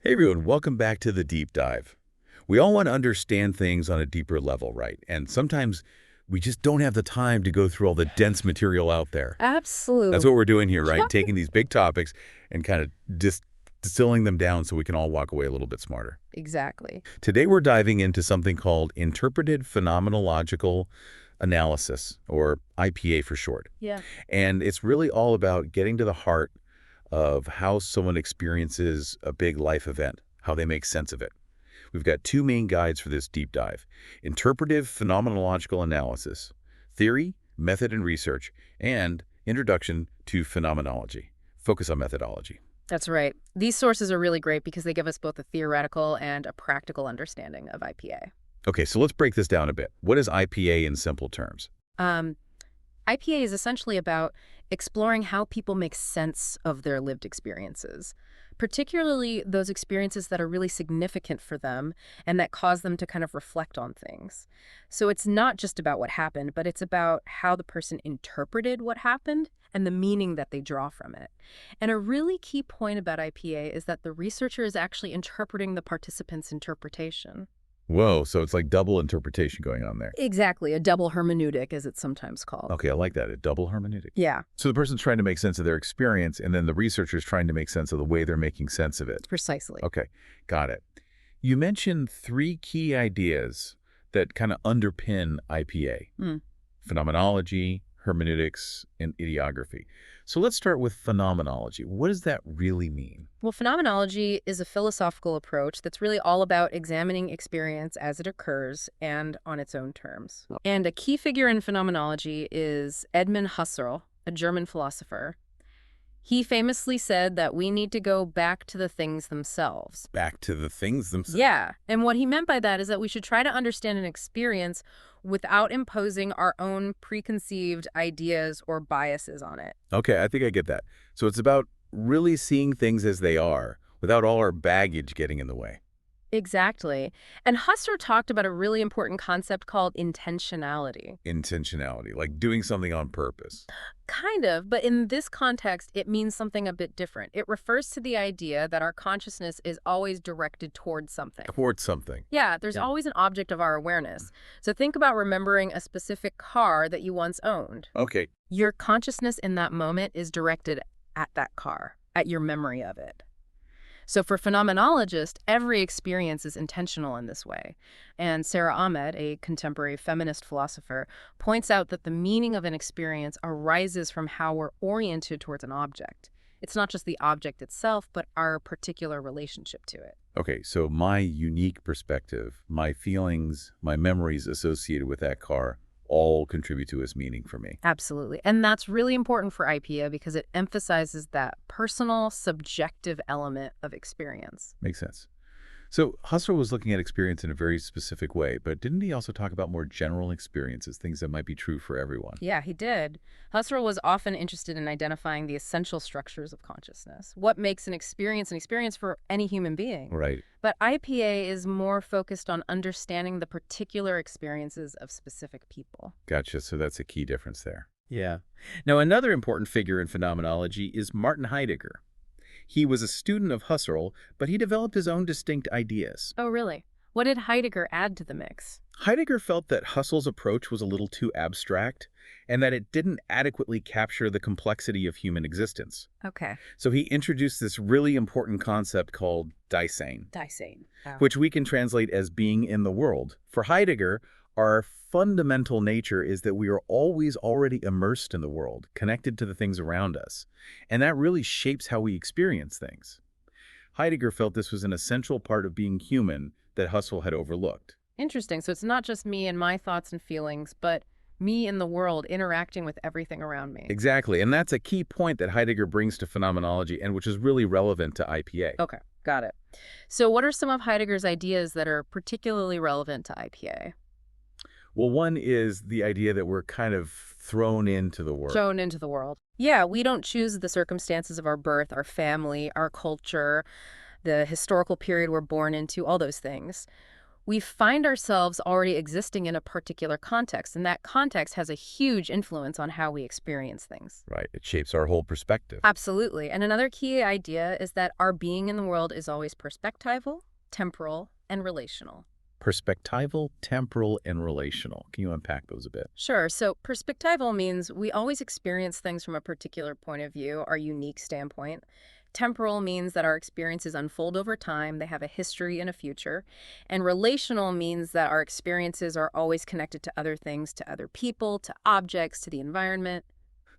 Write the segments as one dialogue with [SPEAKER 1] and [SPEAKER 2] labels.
[SPEAKER 1] Hey everyone, welcome back to the deep dive. We all want to understand things on a deeper level, right? And sometimes we just don't have the time to go through all the dense material out there. That's
[SPEAKER 2] Absolutely.
[SPEAKER 1] what we're doing here, right? Taking these big topics and kind of distilling them down so we can all walk away a little bit smarter.
[SPEAKER 2] Exactly.
[SPEAKER 1] Today we're diving into something called Interpretative Phenomenological Analysis, or IPA for short.
[SPEAKER 2] Yeah.
[SPEAKER 1] And it's really all about getting to the heart of how someone experiences a big life event, how they make sense of it. We've got two main guides for this deep dive: Interpretive Phenomenological Analysis, Theory, Method and Research, and Introduction to Phenomenology. Focus on methodology.
[SPEAKER 2] That's right. These sources are really great because they give us both a theoretical and a practical understanding of IPA.
[SPEAKER 1] Okay, so let's break this down a bit. What is IPA in simple terms?
[SPEAKER 2] Um, IPA is essentially about exploring how people make sense of their lived experiences, particularly those experiences that are really significant for them and that cause them to kind of reflect on things. So it's not just about what happened, but it's about how the person interpreted what happened and the meaning that they draw from it. And a really key point about IPA is that the researcher is actually interpreting the participant's interpretation.
[SPEAKER 1] Whoa, so it's like double interpretation going on there.
[SPEAKER 2] Exactly, a double hermeneutic, as it's sometimes called.
[SPEAKER 1] Okay, I like that, a double hermeneutic.
[SPEAKER 2] Yeah,
[SPEAKER 1] So the person's trying to make sense of their experience, and then the researcher's trying to make sense of the way they're making sense of it.
[SPEAKER 2] precisely.
[SPEAKER 1] Okay, got it. You mentioned three key ideas that kind of underpin IPA:
[SPEAKER 2] Mm.
[SPEAKER 1] phenomenology, hermeneutics, and idiography. So let's start with phenomenology. What does that really mean?
[SPEAKER 2] Well, phenomenology is a philosophical approach that's really all about examining experience as it occurs and on its own terms. And a key figure in phenomenology is Edmund Husserl, a German philosopher. He famously said that we need to go back to the things themselves.
[SPEAKER 1] Back to the things themselves.
[SPEAKER 2] Yeah, and what he meant by that is that we should try to understand an experience without imposing our own preconceived ideas or biases on it.
[SPEAKER 1] Okay, I think I get that. So it's about really seeing things as they are without all our baggage getting in the way.
[SPEAKER 2] Exactly. And Husserl talked about a really important concept called intentionality.
[SPEAKER 1] Intentionality, like doing something on purpose.
[SPEAKER 2] Kind of, but in this context, it means something a bit different. It refers to the idea that our consciousness is always directed towards something.
[SPEAKER 1] Towards something.
[SPEAKER 2] Yeah, there's always an object of our awareness. So think about remembering a specific car that you once owned.
[SPEAKER 1] Okay,
[SPEAKER 2] Your consciousness in that moment is directed at that car, at your memory of it. So for phenomenologists, every experience is intentional in this way. And Sarah Ahmed, a contemporary feminist philosopher, points out that the meaning of an experience arises from how we're oriented towards an object. It's not just the object itself, but our particular relationship to it.
[SPEAKER 1] Okay, so my unique perspective, my feelings, my memories associated with that car all contribute to its meaning for me.
[SPEAKER 2] Absolutely. And that's really important for IPA because it emphasizes that personal, subjective element of experience.
[SPEAKER 1] Makes sense. So Husserl was looking at experience in a very specific way, but didn't he also talk about more general experiences, things that might be true for everyone?
[SPEAKER 2] Yeah, he did. Husserl was often interested in identifying the essential structures of consciousness, what makes an experience for any human being.
[SPEAKER 1] Right.
[SPEAKER 2] But IPA is more focused on understanding the particular experiences of specific people.
[SPEAKER 1] Gotcha. So that's a key difference there.
[SPEAKER 3] Yeah. Now, another important figure in phenomenology is Martin Heidegger. He was a student of Husserl, but he developed his own distinct ideas.
[SPEAKER 2] Oh, really? What did Heidegger add to the mix?
[SPEAKER 3] Heidegger felt that Husserl's approach was a little too abstract and that it didn't adequately capture the complexity of human existence.
[SPEAKER 2] Okay.
[SPEAKER 3] So he introduced this really important concept called Dasein,
[SPEAKER 2] Dasein.
[SPEAKER 3] which we can translate as being in the world. For Heidegger, our fundamental nature is that we are always already immersed in the world, connected to the things around us. And that really shapes how we experience things. Heidegger felt this was an essential part of being human that Husserl had overlooked.
[SPEAKER 2] Interesting. So it's not just me and my thoughts and feelings, but me in the world interacting with everything around me.
[SPEAKER 3] Exactly, and that's a key point that Heidegger brings to phenomenology and which is really relevant to IPA.
[SPEAKER 2] Okay, got it. So what are some of Heidegger's ideas that are particularly relevant to IPA?
[SPEAKER 1] Well, one is the idea that we're kind of thrown into the world.
[SPEAKER 2] Thrown into the world. Yeah, we don't choose the circumstances of our birth, our family, our culture, the historical period we're born into, all those things. We find ourselves already existing in a particular context, and that context has a huge influence on how we experience things.
[SPEAKER 1] Right. It shapes our whole perspective.
[SPEAKER 2] Absolutely. And another key idea is that our being in the world is always perspectival, temporal, and relational.
[SPEAKER 3] Perspectival, temporal, and relational. Can you unpack those a bit?
[SPEAKER 2] Sure. So perspectival means we always experience things from a particular point of view, our unique standpoint. Temporal means that our experiences unfold over time, they have a history and a future. And relational means that our experiences are always connected to other things, to other people, to objects, to the environment.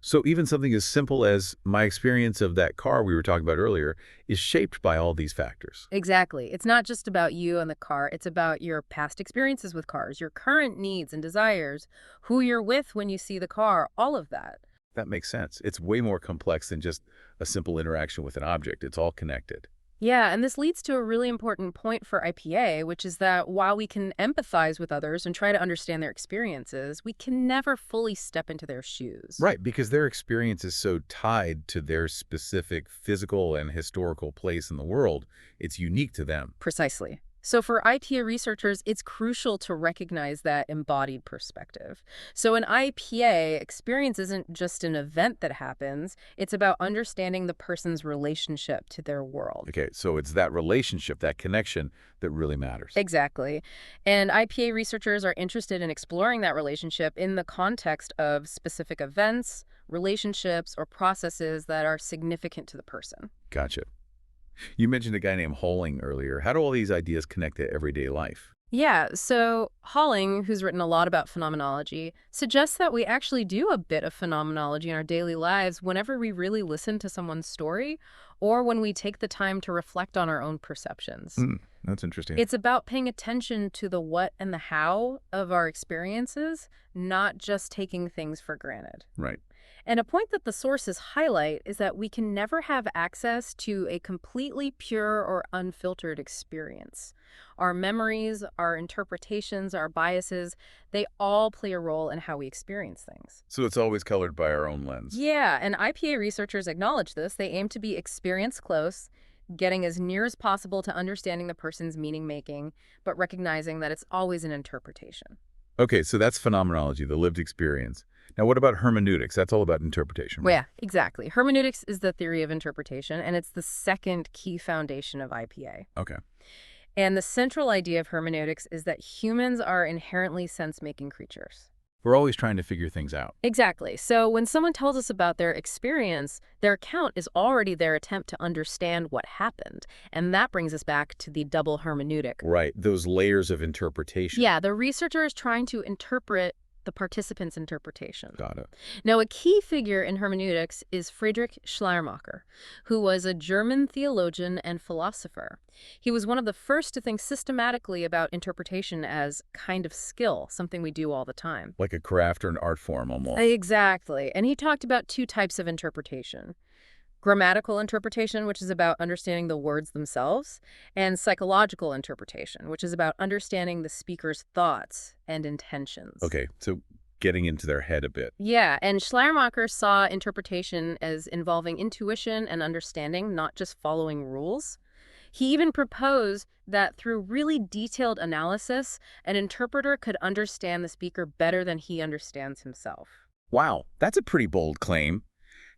[SPEAKER 1] So even something as simple as my experience of that car we were talking about earlier is shaped by all these factors.
[SPEAKER 2] Exactly. It's not just about you and the car, it's about your past experiences with cars, your current needs and desires, who you're with when you see the car, all of that.
[SPEAKER 1] That makes sense. It's way more complex than just a simple interaction with an object. It's all connected.
[SPEAKER 2] Yeah, and this leads to a really important point for IPA, which is that while we can empathize with others and try to understand their experiences, we can never fully step into their shoes.
[SPEAKER 1] Right, because their experience is so tied to their specific physical and historical place in the world, it's unique to them.
[SPEAKER 2] Precisely. So for IPA researchers, it's crucial to recognize that embodied perspective. So in IPA, experience isn't just an event that happens, it's about understanding the person's relationship to their world.
[SPEAKER 1] Okay, so it's that relationship, that connection that really matters.
[SPEAKER 2] Exactly. And IPA researchers are interested in exploring that relationship in the context of specific events, relationships, or processes that are significant to the person.
[SPEAKER 1] Gotcha. You mentioned a guy named Holling earlier. How do all these ideas connect to everyday life?
[SPEAKER 2] Yeah, so Holling, who's written a lot about phenomenology, suggests that we actually do a bit of phenomenology in our daily lives whenever we really listen to someone's story or when we take the time to reflect on our own perceptions.
[SPEAKER 1] That's interesting.
[SPEAKER 2] It's about paying attention to the what and the how of our experiences, not just taking things for granted.
[SPEAKER 1] Right.
[SPEAKER 2] And a point that the sources highlight is that we can never have access to a completely pure or unfiltered experience. Our memories, our interpretations, our biases, they all play a role in how we experience things.
[SPEAKER 1] So it's always colored by our own lens.
[SPEAKER 2] Yeah, and IPA researchers acknowledge this. They aim to be experience close, getting as near as possible to understanding the person's meaning making, but recognizing that it's always an interpretation.
[SPEAKER 1] Okay, so that's phenomenology, the lived experience. Now, what about hermeneutics? That's all about interpretation,
[SPEAKER 2] Well,
[SPEAKER 1] right?
[SPEAKER 2] yeah, exactly. Hermeneutics is the theory of interpretation, and it's the second key foundation of IPA.
[SPEAKER 1] Okay.
[SPEAKER 2] And the central idea of hermeneutics is that humans are inherently sense-making creatures.
[SPEAKER 1] We're always trying to figure things out.
[SPEAKER 2] Exactly. So when someone tells us about their experience, their account is already their attempt to understand what happened. And that brings us back to the double hermeneutic.
[SPEAKER 1] Right, those layers of interpretation.
[SPEAKER 2] Yeah, the researcher is trying to interpret the participant's interpretation.
[SPEAKER 1] Got it.
[SPEAKER 2] Now, a key figure in hermeneutics is Friedrich Schleiermacher, who was a German theologian and philosopher. He was one of the first to think systematically about interpretation as kind of skill, something we do all the time.
[SPEAKER 1] Like a craft or an art form almost.
[SPEAKER 2] Exactly. And he talked about two types of interpretation. Grammatical interpretation, which is about understanding the words themselves, and psychological interpretation, which is about understanding the speaker's thoughts and intentions.
[SPEAKER 1] Okay, so getting into their head a bit.
[SPEAKER 2] Yeah, and Schleiermacher saw interpretation as involving intuition and understanding, not just following rules. He even proposed that through really detailed analysis, an interpreter could understand the speaker better than he understands himself.
[SPEAKER 1] Wow, that's a pretty bold claim.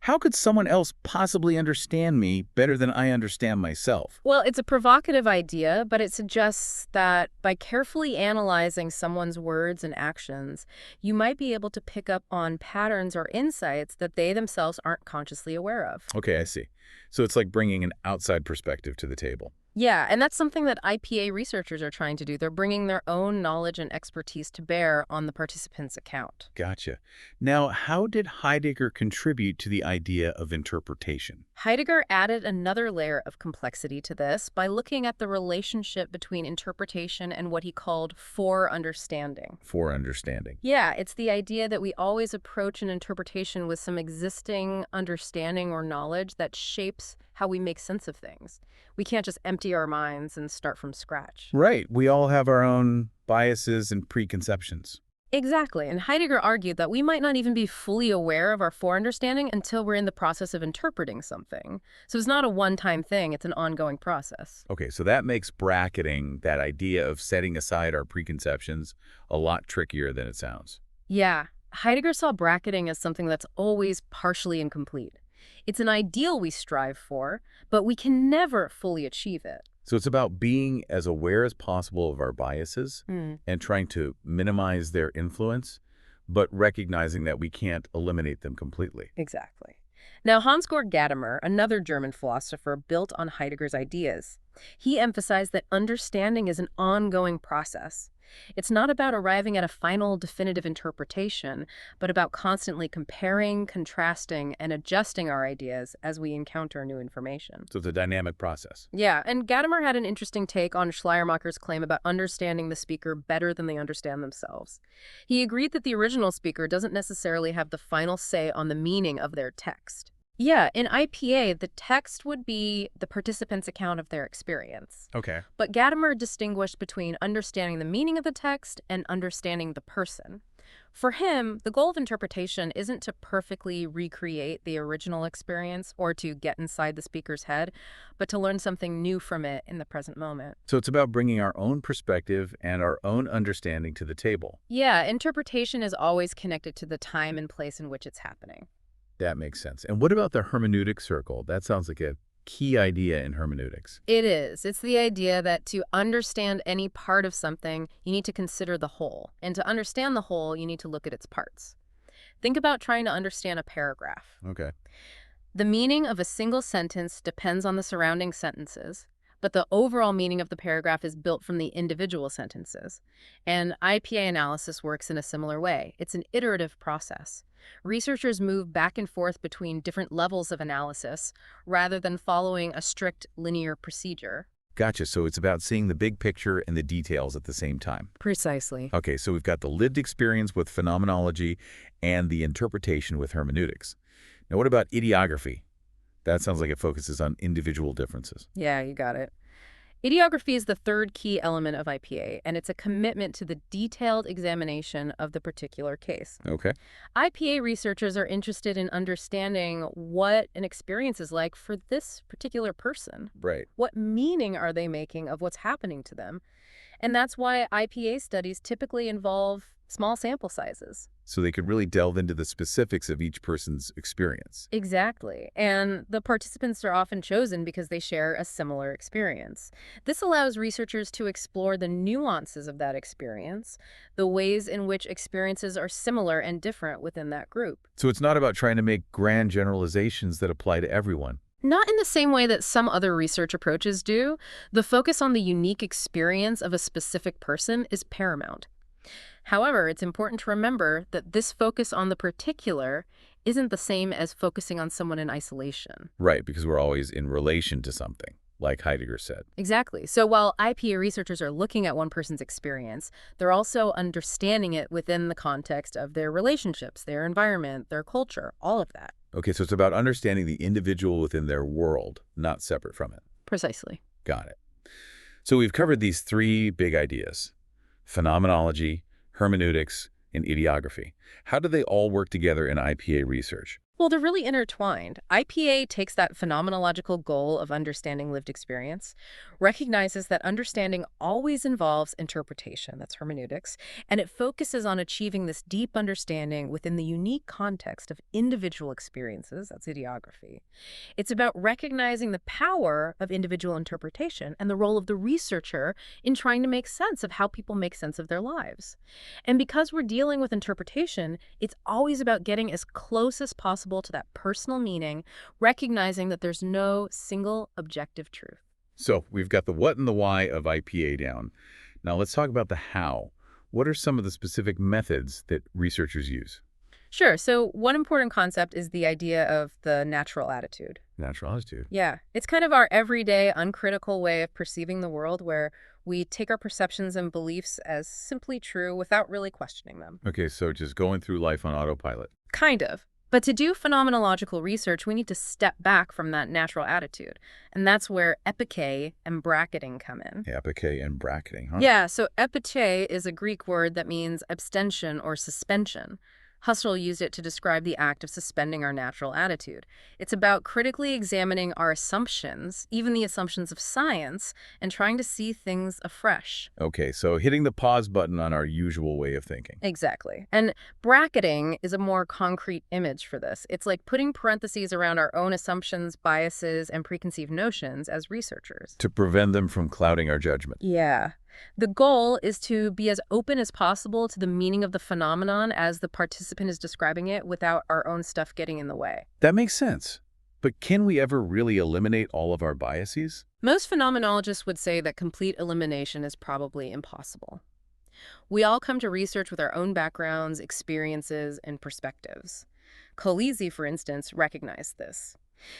[SPEAKER 1] How could someone else possibly understand me better than I understand myself?
[SPEAKER 2] Well, it's a provocative idea, but it suggests that by carefully analyzing someone's words and actions, you might be able to pick up on patterns or insights that they themselves aren't consciously aware of.
[SPEAKER 1] Okay, I see. So it's like bringing an outside perspective to the table.
[SPEAKER 2] Yeah, and that's something that IPA researchers are trying to do. They're bringing their own knowledge and expertise to bear on the participant's account.
[SPEAKER 1] Gotcha. Now, how did Heidegger contribute to the idea of interpretation?
[SPEAKER 2] Heidegger added another layer of complexity to this by looking at the relationship between interpretation and what he called understanding.
[SPEAKER 1] For understanding.
[SPEAKER 2] Yeah, it's the idea that we always approach an interpretation with some existing understanding or knowledge that shapes how we make sense of things. We can't just empty our minds and start from scratch.
[SPEAKER 1] Right. We all have our own biases and preconceptions.
[SPEAKER 2] Exactly, and Heidegger argued that we might not even be fully aware of our foreunderstanding until we're in the process of interpreting something. So it's not a one-time thing, it's an ongoing process.
[SPEAKER 3] Okay, so that makes bracketing, that idea of setting aside our preconceptions, a lot trickier than it sounds.
[SPEAKER 2] Yeah, Heidegger saw bracketing as something that's always partially incomplete. It's an ideal we strive for, but we can never fully achieve it.
[SPEAKER 3] So it's about being as aware as possible of our biases
[SPEAKER 2] Hmm.
[SPEAKER 3] and trying to minimize their influence, but recognizing that we can't eliminate them completely.
[SPEAKER 2] Exactly. Now, Hans-Georg Gadamer, another German philosopher, built on Heidegger's ideas. He emphasized that understanding is an ongoing process. It's not about arriving at a final definitive interpretation, but about constantly comparing, contrasting, and adjusting our ideas as we encounter new information.
[SPEAKER 3] So it's a dynamic process.
[SPEAKER 2] Yeah, and Gadamer had an interesting take on Schleiermacher's claim about understanding the speaker better than they understand themselves. He agreed that the original speaker doesn't necessarily have the final say on the meaning of their text. Yeah, in IPA, the text would be the participant's account of their experience.
[SPEAKER 3] Okay.
[SPEAKER 2] But Gadamer distinguished between understanding the meaning of the text and understanding the person. For him, the goal of interpretation isn't to perfectly recreate the original experience or to get inside the speaker's head, but to learn something new from it in the present moment.
[SPEAKER 3] So it's about bringing our own perspective and our own understanding to the table.
[SPEAKER 2] Yeah, interpretation is always connected to the time and place in which it's happening.
[SPEAKER 3] That makes sense. And what about the hermeneutic circle? That sounds like a key idea in hermeneutics.
[SPEAKER 2] It is. It's the idea that to understand any part of something, you need to consider the whole. And to understand the whole, you need to look at its parts. Think about trying to understand a paragraph.
[SPEAKER 3] Okay.
[SPEAKER 2] The meaning of a single sentence depends on the surrounding sentences, but the overall meaning of the paragraph is built from the individual sentences. And IPA analysis works in a similar way. It's an iterative process. Researchers move back and forth between different levels of analysis rather than following a strict linear procedure.
[SPEAKER 3] Gotcha. So it's about seeing the big picture and the details at the same time.
[SPEAKER 2] Precisely.
[SPEAKER 3] Okay, so we've got the lived experience with phenomenology and the interpretation with hermeneutics. Now, what about idiography? That sounds like it focuses on individual differences.
[SPEAKER 2] Yeah, you got it. Idiography is the third key element of IPA, and it's a commitment to the detailed examination of the particular case.
[SPEAKER 3] Okay.
[SPEAKER 2] IPA researchers are interested in understanding what an experience is like for this particular person.
[SPEAKER 3] Right.
[SPEAKER 2] What meaning are they making of what's happening to them? And that's why IPA studies typically involve small sample sizes.
[SPEAKER 3] So they could really delve into the specifics of each person's experience.
[SPEAKER 2] Exactly. And the participants are often chosen because they share a similar experience. This allows researchers to explore the nuances of that experience, the ways in which experiences are similar and different within that group.
[SPEAKER 3] So it's not about trying to make grand generalizations that apply to everyone.
[SPEAKER 2] Not in the same way that some other research approaches do. The focus on the unique experience of a specific person is paramount. However, it's important to remember that this focus on the particular isn't the same as focusing on someone in isolation.
[SPEAKER 3] Right, because we're always in relation to something, like Heidegger said.
[SPEAKER 2] Exactly. So while IPA researchers are looking at one person's experience, they're also understanding it within the context of their relationships, their environment, their culture, all of that.
[SPEAKER 3] Okay, so it's about understanding the individual within their world, not separate from it.
[SPEAKER 2] Precisely.
[SPEAKER 3] Got it. So we've covered these three big ideas: phenomenology, hermeneutics, and idiography. How do they all work together in IPA research?
[SPEAKER 2] Well, they're really intertwined. IPA takes that phenomenological goal of understanding lived experience, recognizes that understanding always involves interpretation, that's hermeneutics, and it focuses on achieving this deep understanding within the unique context of individual experiences, that's idiography. It's about recognizing the power of individual interpretation and the role of the researcher in trying to make sense of how people make sense of their lives. And because we're dealing with interpretation, it's always about getting as close as possible to that personal meaning, recognizing that there's no single objective truth.
[SPEAKER 3] So we've got the what and the why of IPA down. Now let's talk about the how. What are some of the specific methods that researchers use?
[SPEAKER 2] Sure. So one important concept is the idea of the natural attitude.
[SPEAKER 3] Natural attitude.
[SPEAKER 2] Yeah. It's kind of our everyday, uncritical way of perceiving the world where we take our perceptions and beliefs as simply true without really questioning them.
[SPEAKER 3] Okay, so just going through life on autopilot.
[SPEAKER 2] Kind of. But to do phenomenological research, we need to step back from that natural attitude. And that's where epoché and bracketing come in.
[SPEAKER 3] Epoché and bracketing, huh?
[SPEAKER 2] Yeah, so epoché is a Greek word that means abstention or suspension. Husserl used it to describe the act of suspending our natural attitude. It's about critically examining our assumptions, even the assumptions of science, and trying to see things afresh.
[SPEAKER 3] Okay, so hitting the pause button on our usual way of thinking.
[SPEAKER 2] Exactly. And bracketing is a more concrete image for this. It's like putting parentheses around our own assumptions, biases, and preconceived notions as researchers.
[SPEAKER 3] To prevent them from clouding our judgment.
[SPEAKER 2] Yeah. The goal is to be as open as possible to the meaning of the phenomenon as the participant is describing it without our own stuff getting in the way.
[SPEAKER 3] That makes sense. But can we ever really eliminate all of our biases?
[SPEAKER 2] Most phenomenologists would say that complete elimination is probably impossible. We all come to research with our own backgrounds, experiences, and perspectives. Colisi, for instance, recognized this.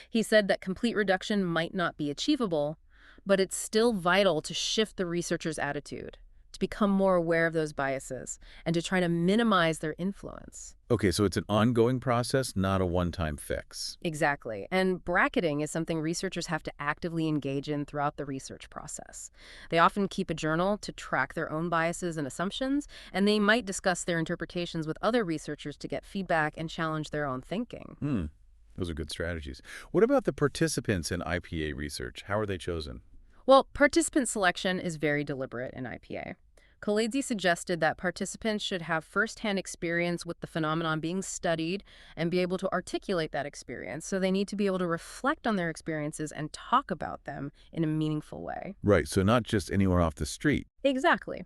[SPEAKER 2] He said that complete reduction might not be achievable, but it's still vital to shift the researcher's attitude, to become more aware of those biases, and to try to minimize their influence.
[SPEAKER 3] Okay, so it's an ongoing process, not a one-time fix.
[SPEAKER 2] Exactly. And bracketing is something researchers have to actively engage in throughout the research process. They often keep a journal to track their own biases and assumptions, and they might discuss their interpretations with other researchers to get feedback and challenge their own thinking.
[SPEAKER 3] Those are good strategies. What about the participants in IPA research? How are they chosen?
[SPEAKER 2] Well, participant selection is very deliberate in IPA. Colesi suggested that participants should have firsthand experience with the phenomenon being studied and be able to articulate that experience, so they need to be able to reflect on their experiences and talk about them in a meaningful way.
[SPEAKER 3] Right, so not just anywhere off the street.
[SPEAKER 2] Exactly.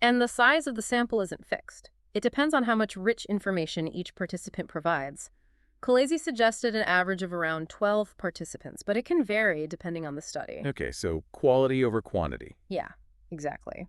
[SPEAKER 2] And the size of the sample isn't fixed. It depends on how much rich information each participant provides. Colesi suggested an average of around 12 participants, but it can vary depending on the study.
[SPEAKER 3] Okay, so quality over quantity.
[SPEAKER 2] Yeah, exactly.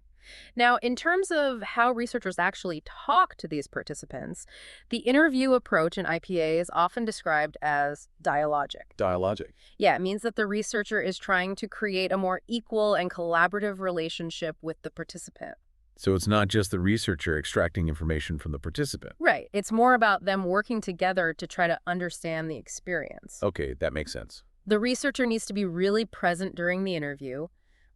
[SPEAKER 2] Now, in terms of how researchers actually talk to these participants, the interview approach in IPA is often described as dialogic.
[SPEAKER 3] Dialogic.
[SPEAKER 2] Yeah, it means that the researcher is trying to create a more equal and collaborative relationship with the participant.
[SPEAKER 3] So it's not just the researcher extracting information from the participant.
[SPEAKER 2] Right. It's more about them working together to try to understand the experience.
[SPEAKER 3] Okay, that makes sense.
[SPEAKER 2] The researcher needs to be really present during the interview,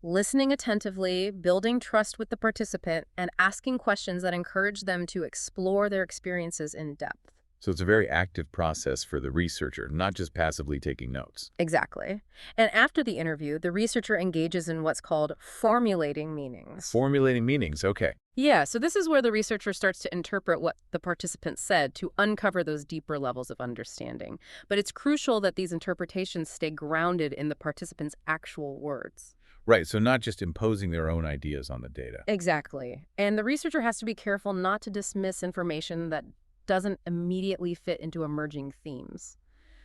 [SPEAKER 2] listening attentively, building trust with the participant, and asking questions that encourage them to explore their experiences in depth.
[SPEAKER 3] So it's a very active process for the researcher, not just passively taking notes.
[SPEAKER 2] Exactly. And after the interview, the researcher engages in what's called formulating meanings.
[SPEAKER 3] Formulating meanings, okay.
[SPEAKER 2] Yeah, so this is where the researcher starts to interpret what the participant said to uncover those deeper levels of understanding. But it's crucial that these interpretations stay grounded in the participant's actual words.
[SPEAKER 3] Right, so not just imposing their own ideas on the data.
[SPEAKER 2] Exactly. And the researcher has to be careful not to dismiss information that doesn't immediately fit into emerging themes.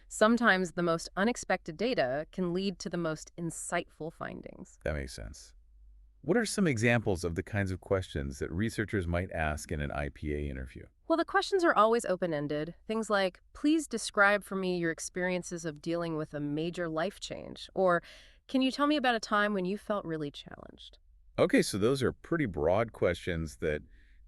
[SPEAKER 2] Sometimes the most unexpected data can lead to the most insightful findings.
[SPEAKER 3] That makes sense. What are some examples of the kinds of questions that researchers might ask in an IPA interview?
[SPEAKER 2] Well, the questions are always open-ended. Things like, please describe for me your experiences of dealing with a major life change, or can you tell me about a time when you felt really challenged?
[SPEAKER 3] Okay, so those are pretty broad questions that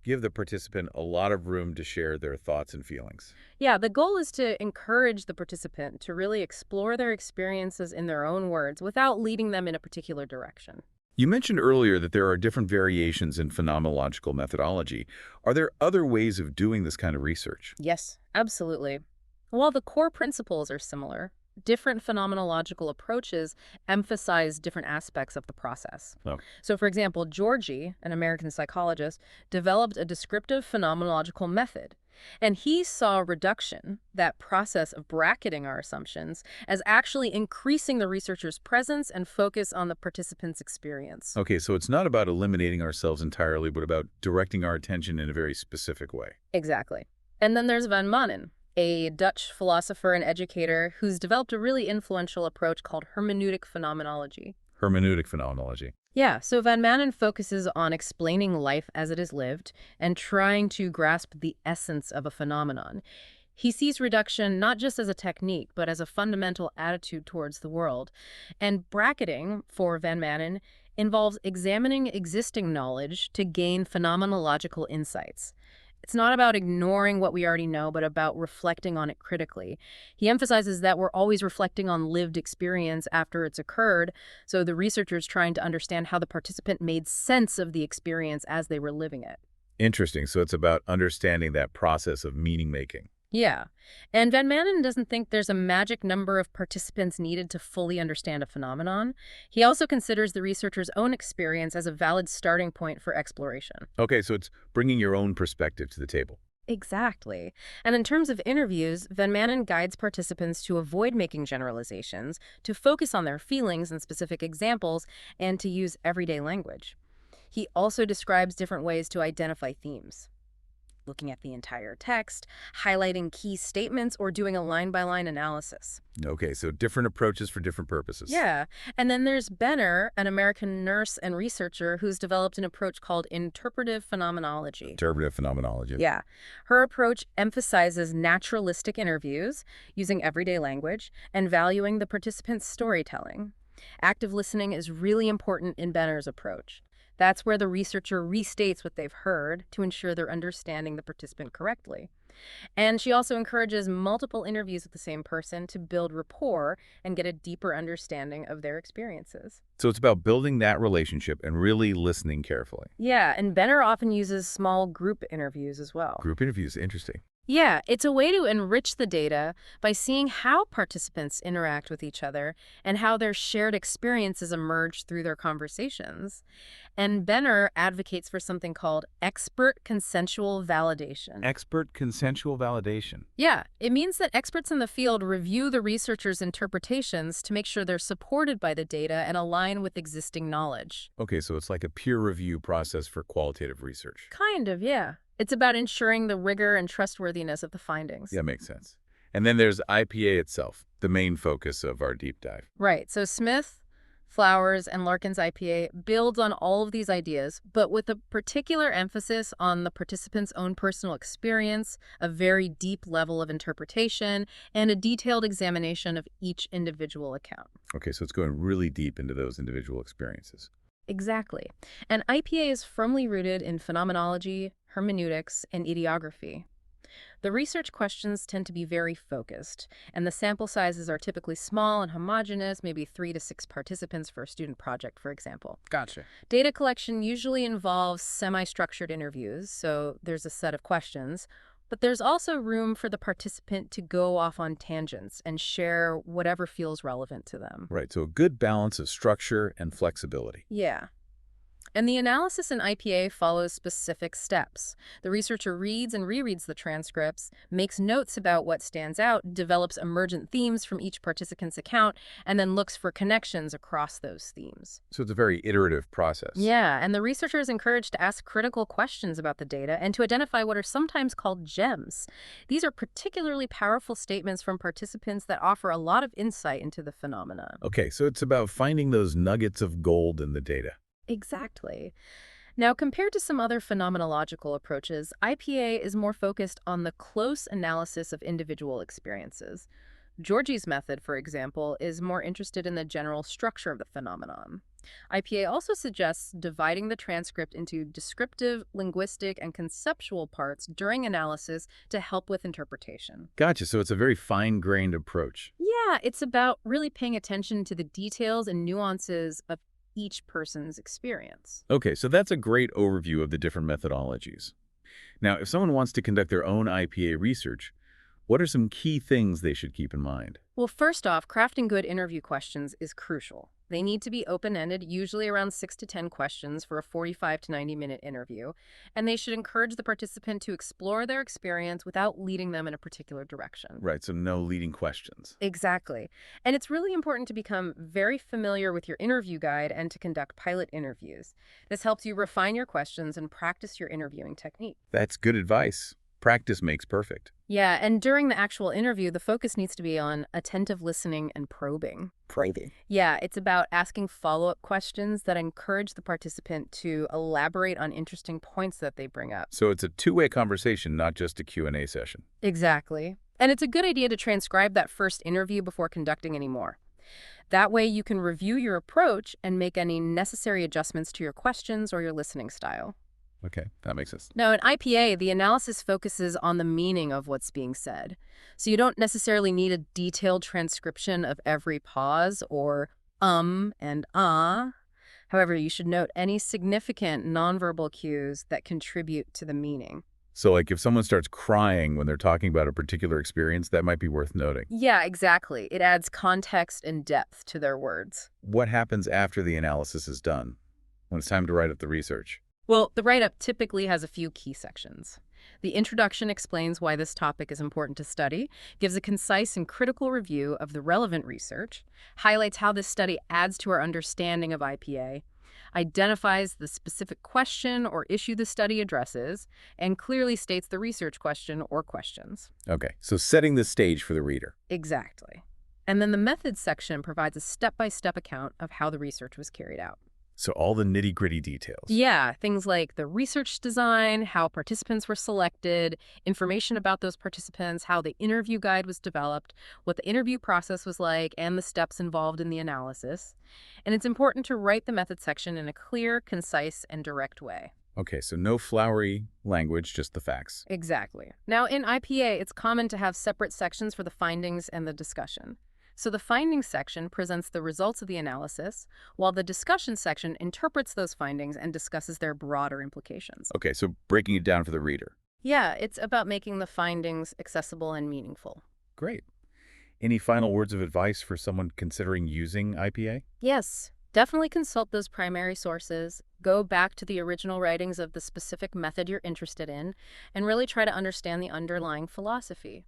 [SPEAKER 3] give the participant a lot of room to share their thoughts and feelings.
[SPEAKER 2] Yeah, the goal is to encourage the participant to really explore their experiences in their own words without leading them in a particular direction.
[SPEAKER 3] You mentioned earlier that there are different variations in phenomenological methodology. Are there other ways of doing this kind of research?
[SPEAKER 2] Yes, absolutely. While the core principles are similar, different phenomenological approaches emphasize different aspects of the process.
[SPEAKER 3] Oh.
[SPEAKER 2] So, for example, Georgi, an American psychologist, developed a descriptive phenomenological method. And he saw reduction, that process of bracketing our assumptions, as actually increasing the researcher's presence and focus on the participant's experience.
[SPEAKER 3] Okay, so it's not about eliminating ourselves entirely, but about directing our attention in a very specific way.
[SPEAKER 2] Exactly. And then there's Van Manen, a Dutch philosopher and educator who's developed a really influential approach called hermeneutic phenomenology.
[SPEAKER 3] Hermeneutic phenomenology.
[SPEAKER 2] Yeah, so Van Manen focuses on explaining life as it is lived and trying to grasp the essence of a phenomenon. He sees reduction not just as a technique, but as a fundamental attitude towards the world. And bracketing, for Van Manen, involves examining existing knowledge to gain phenomenological insights. It's not about ignoring what we already know, but about reflecting on it critically. He emphasizes that we're always reflecting on lived experience after it's occurred, so the researcher's trying to understand how the participant made sense of the experience as they were living it.
[SPEAKER 3] Interesting. So it's about understanding that process of meaning making.
[SPEAKER 2] Yeah. And Van Manen doesn't think there's a magic number of participants needed to fully understand a phenomenon. He also considers the researcher's own experience as a valid starting point for exploration.
[SPEAKER 3] Okay, so it's bringing your own perspective to the table.
[SPEAKER 2] Exactly. And in terms of interviews, Van Manen guides participants to avoid making generalizations, to focus on their feelings and specific examples, and to use everyday language. He also describes different ways to identify themes. Looking at the entire text, highlighting key statements, or doing a line-by-line analysis.
[SPEAKER 3] Okay, so different approaches for different purposes.
[SPEAKER 2] Yeah, and then there's Benner, an American nurse and researcher who's developed an approach called interpretive phenomenology.
[SPEAKER 3] Interpretive phenomenology.
[SPEAKER 2] Yeah. Her approach emphasizes naturalistic interviews, using everyday language, and valuing the participant's storytelling. Active listening is really important in Benner's approach. That's where the researcher restates what they've heard to ensure they're understanding the participant correctly. And she also encourages multiple interviews with the same person to build rapport and get a deeper understanding of their experiences.
[SPEAKER 3] So it's about building that relationship and really listening carefully.
[SPEAKER 2] Yeah, and Benner often uses small group interviews as well.
[SPEAKER 3] Group interviews, interesting.
[SPEAKER 2] Yeah, it's a way to enrich the data by seeing how participants interact with each other and how their shared experiences emerge through their conversations. And Benner advocates for something called expert consensual validation.
[SPEAKER 3] Expert consensual validation.
[SPEAKER 2] Yeah, it means that experts in the field review the researcher's interpretations to make sure they're supported by the data and align with existing knowledge.
[SPEAKER 3] Okay, so it's like a peer review process for qualitative research.
[SPEAKER 2] Kind of, yeah. It's about ensuring the rigor and trustworthiness of the findings.
[SPEAKER 3] Yeah, makes sense. And then there's IPA itself, the main focus of our deep dive.
[SPEAKER 2] Right. So Smith, Flowers, and Larkin's IPA builds on all of these ideas, but with a particular emphasis on the participant's own personal experience, a very deep level of interpretation, and a detailed examination of each individual account.
[SPEAKER 3] Okay, so it's going really deep into those individual experiences.
[SPEAKER 2] Exactly. And IPA is firmly rooted in phenomenology, hermeneutics, and idiography. The research questions tend to be very focused, and the sample sizes are typically small and homogeneous, maybe 3 to 6 participants for a student project, for example.
[SPEAKER 3] Gotcha.
[SPEAKER 2] Data collection usually involves semi-structured interviews, so there's a set of questions, but there's also room for the participant to go off on tangents and share whatever feels relevant to them.
[SPEAKER 3] Right, so a good balance of structure and flexibility.
[SPEAKER 2] Yeah. And the analysis in IPA follows specific steps. The researcher reads and rereads the transcripts, makes notes about what stands out, develops emergent themes from each participant's account, and then looks for connections across those themes.
[SPEAKER 3] So it's a very iterative process.
[SPEAKER 2] Yeah, and the researcher is encouraged to ask critical questions about the data and to identify what are sometimes called gems. These are particularly powerful statements from participants that offer a lot of insight into the phenomena.
[SPEAKER 3] Okay, so it's about finding those nuggets of gold in the data.
[SPEAKER 2] Exactly. Now, compared to some other phenomenological approaches, IPA is more focused on the close analysis of individual experiences. Georgie's method, for example, is more interested in the general structure of the phenomenon. IPA also suggests dividing the transcript into descriptive, linguistic, and conceptual parts during analysis to help with interpretation.
[SPEAKER 3] Gotcha, so it's a very fine-grained approach.
[SPEAKER 2] Yeah, it's about really paying attention to the details and nuances of each person's experience.
[SPEAKER 3] Okay, so that's a great overview of the different methodologies. Now, if someone wants to conduct their own IPA research, what are some key things they should keep in mind?
[SPEAKER 2] Well, first off, crafting good interview questions is crucial. They need to be open-ended, usually around 6 to 10 questions for a 45 to 90-minute interview, and they should encourage the participant to explore their experience without leading them in a particular direction.
[SPEAKER 3] Right, so no leading questions.
[SPEAKER 2] Exactly. And it's really important to become very familiar with your interview guide and to conduct pilot interviews. This helps you refine your questions and practice your interviewing technique.
[SPEAKER 3] That's good advice. Practice makes perfect.
[SPEAKER 2] Yeah, and during the actual interview, the focus needs to be on attentive listening and probing.
[SPEAKER 3] Probing.
[SPEAKER 2] Yeah, it's about asking follow-up questions that encourage the participant to elaborate on interesting points that they bring up.
[SPEAKER 3] So it's a two-way conversation, not just a Q&A session.
[SPEAKER 2] Exactly. And it's a good idea to transcribe that first interview before conducting any more. That way you can review your approach and make any necessary adjustments to your questions or your listening style.
[SPEAKER 3] Okay, that makes sense.
[SPEAKER 2] Now, in IPA, the analysis focuses on the meaning of what's being said. So you don't necessarily need a detailed transcription of every pause or and ah. However, you should note any significant nonverbal cues that contribute to the meaning.
[SPEAKER 3] So like if someone starts crying when they're talking about a particular experience, that might be worth noting.
[SPEAKER 2] Yeah, exactly. It adds context and depth to their words.
[SPEAKER 3] What happens after the analysis is done, when it's time to write up the research?
[SPEAKER 2] Well, the write-up typically has a few key sections. The introduction explains why this topic is important to study, gives a concise and critical review of the relevant research, highlights how this study adds to our understanding of IPA, identifies the specific question or issue the study addresses, and clearly states the research question or questions.
[SPEAKER 3] Okay, so setting the stage for the reader.
[SPEAKER 2] Exactly. And then the methods section provides a step-by-step account of how the research was carried out.
[SPEAKER 3] So all the nitty-gritty details.
[SPEAKER 2] Yeah, things like the research design, how participants were selected, information about those participants, how the interview guide was developed, what the interview process was like, and the steps involved in the analysis. And it's important to write the method section in a clear, concise, and direct way.
[SPEAKER 3] Okay, so no flowery language, just the facts.
[SPEAKER 2] Exactly. Now, in IPA, it's common to have separate sections for the findings and the discussion. So the findings section presents the results of the analysis, while the discussion section interprets those findings and discusses their broader implications.
[SPEAKER 3] Okay, so breaking it down for the reader.
[SPEAKER 2] Yeah, it's about making the findings accessible and meaningful.
[SPEAKER 3] Great. Any final words of advice for someone considering using IPA?
[SPEAKER 2] Yes, definitely consult those primary sources, go back to the original writings of the specific method you're interested in, and really try to understand the underlying philosophy.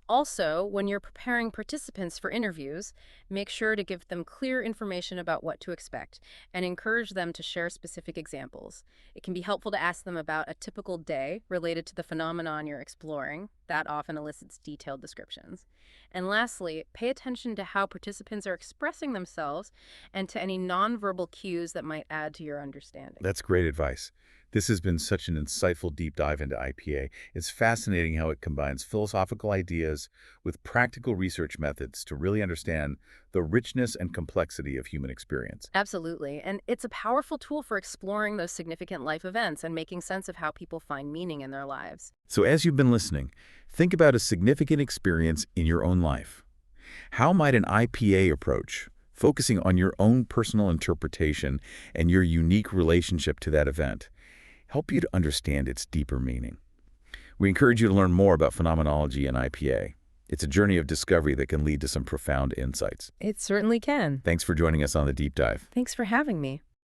[SPEAKER 2] Also, when you're preparing participants for interviews, make sure to give them clear information about what to expect and encourage them to share specific examples. It can be helpful to ask them about a typical day related to the phenomenon you're exploring. That often elicits detailed descriptions. And lastly, pay attention to how participants are expressing themselves and to any nonverbal cues that might add to your understanding.
[SPEAKER 3] That's great advice. This has been such an insightful deep dive into IPA. It's fascinating how it combines philosophical ideas with practical research methods to really understand the richness and complexity of human experience.
[SPEAKER 2] Absolutely. And it's a powerful tool for exploring those significant life events and making sense of how people find meaning in their lives.
[SPEAKER 3] So as you've been listening, think about a significant experience in your own life. How might an IPA approach, focusing on your own personal interpretation and your unique relationship to that event, help you to understand its deeper meaning? We encourage you to learn more about phenomenology and IPA. It's a journey of discovery that can lead to some profound insights.
[SPEAKER 2] It certainly can.
[SPEAKER 3] Thanks for joining us on the deep dive.
[SPEAKER 2] Thanks for having me.